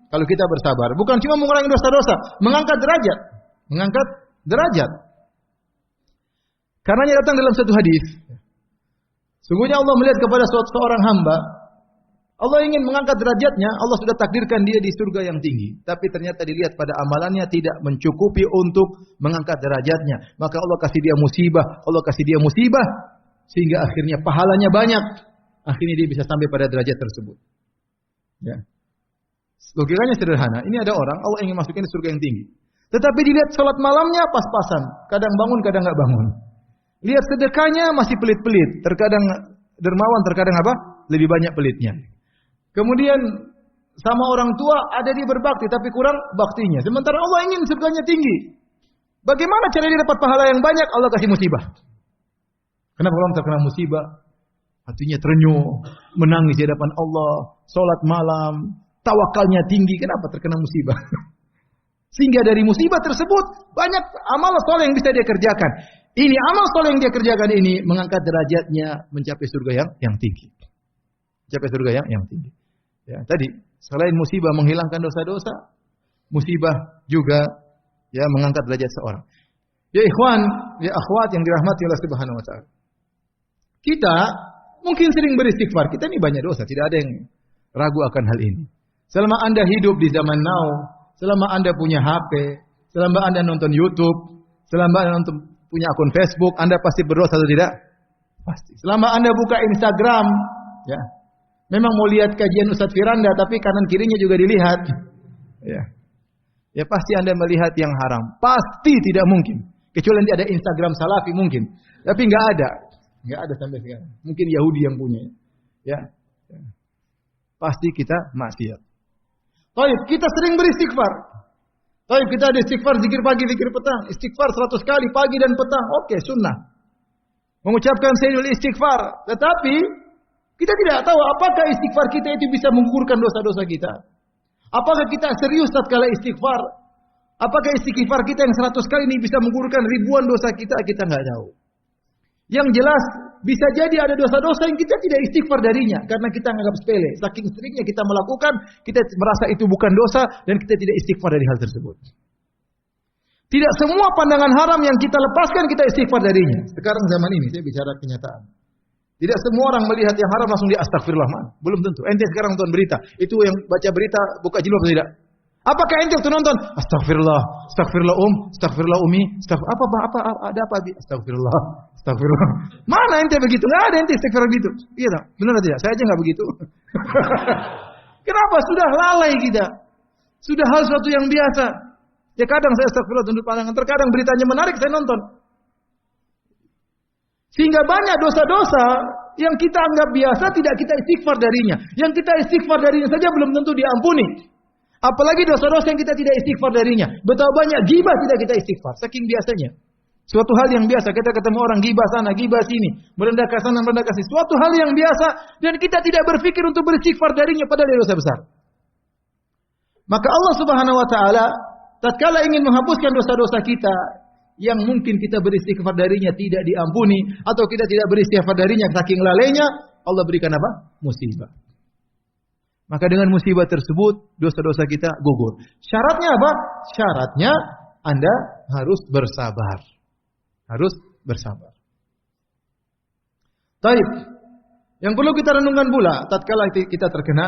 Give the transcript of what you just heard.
kalau kita bersabar. Bukan cuma mengurangi dosa-dosa, mengangkat derajat. Mengangkat derajat. Karenanya datang dalam satu hadis. Sungguhnya Allah melihat kepada seorang hamba. Allah ingin mengangkat derajatnya. Allah sudah takdirkan dia di surga yang tinggi. Tapi ternyata dilihat pada amalannya tidak mencukupi untuk mengangkat derajatnya. Maka Allah kasih dia musibah. Allah kasih dia musibah. Sehingga akhirnya pahalanya banyak. Akhirnya dia bisa sampai pada derajat tersebut. Ya. Logikanya sederhana. Ini ada orang, Allah ingin masukin di surga yang tinggi. Tetapi dilihat salat malamnya pas-pasan. Kadang bangun, kadang nggak bangun. Lihat sedekahnya masih pelit-pelit. Terkadang dermawan, terkadang apa? Lebih banyak pelitnya. Kemudian sama orang tua ada dia berbakti, tapi kurang baktinya. Sementara Allah ingin surganya tinggi. Bagaimana cara dia dapat pahala yang banyak? Allah kasih musibah. Kenapa orang terkena musibah? Hatinya terenyuh, menangis di hadapan Allah, salat malam, tawakalnya tinggi. Kenapa terkena musibah? Sehingga dari musibah tersebut banyak amal soleh yang bisa dia kerjakan. Ini amal soleh yang dia kerjakan ini mengangkat derajatnya mencapai surga yang tinggi. Mencapai surga yang tinggi. Ya, tadi selain musibah menghilangkan dosa-dosa, musibah juga ya mengangkat derajat seorang. Ya ikhwan, ya akhwat yang dirahmati Allah Subhanahu wa taala. Kita mungkin sering beristighfar. Kita ini banyak dosa, tidak ada yang ragu akan hal ini. Selama Anda hidup di zaman now, selama Anda punya HP, selama Anda nonton YouTube, selama Anda punya akun Facebook, Anda pasti berdosa atau tidak? Pasti. Selama Anda buka Instagram, ya, memang mau lihat kajian Ustadz Firanda, tapi kanan kirinya juga dilihat. Ya pasti Anda melihat yang haram. Pasti tidak mungkin. Kecuali nanti ada Instagram Salafi mungkin. Tapi nggak ada. Nggak ada sampai sekarang. Mungkin Yahudi yang punya. Ya. Pasti kita maksiat. Taib, kita sering beristighfar. Taib, kita ada istighfar zikir pagi, zikir petang. Istighfar 100 kali pagi dan petang. Oke, sunnah. Mengucapkan sayyidul istighfar. Tetapi kita tidak tahu apakah istighfar kita itu bisa menggugurkan dosa-dosa kita. Apakah kita serius tatkala istighfar? Apakah istighfar kita yang 100 kali ini bisa menggugurkan ribuan dosa kita? Kita nggak tahu. Yang jelas bisa jadi ada dosa-dosa yang kita tidak istighfar darinya karena kita anggap sepele. Saking seringnya kita melakukan, kita merasa itu bukan dosa dan kita tidak istighfar dari hal tersebut. Tidak semua pandangan haram yang kita lepaskan kita istighfar darinya. Sekarang zaman ini saya bicara kenyataan. Tidak semua orang melihat yang haram langsung dia astagfirullah. Belum tentu. Ente sekarang nonton berita, itu yang baca berita buka jilbab atau tidak? Apakah ente waktu nonton astagfirullah, astagfirullah astagfirullah umi, ada apa? Astagfirullah, astagfirullah. Mana ente begitu? Enggak ada ente istighfar begitu. Iya tak? Benar atau tidak? Saya aja enggak begitu. Kenapa? Sudah lalai kita. Sudah hal suatu yang biasa. Ya kadang saya astagfirullah tunduk pandangan, terkadang beritanya menarik saya nonton. Sehingga banyak dosa-dosa yang kita anggap biasa tidak kita istighfar darinya. Yang kita istighfar darinya saja belum tentu diampuni. Apalagi dosa-dosa yang kita tidak istighfar darinya. Betapa banyak gibah tidak kita istighfar. Saking biasanya. Suatu hal yang biasa. Kita ketemu orang gibah sana, gibah sini. Merendahkan sana, merendahkan sini. Suatu hal yang biasa. Dan kita tidak berpikir untuk beristighfar darinya. Padahal dia dosa besar. Maka Allah Subhanahu wa ta'ala tatkala ingin menghapuskan dosa-dosa kita yang mungkin kita beristighfar darinya tidak diampuni atau kita tidak beristighfar darinya saking lalainya, Allah berikan apa? Musibah. Maka dengan musibah tersebut dosa-dosa kita gugur. Syaratnya apa? Syaratnya Anda harus bersabar. Harus bersabar. Taib. Yang perlu kita renungkan pula tatkala kita terkena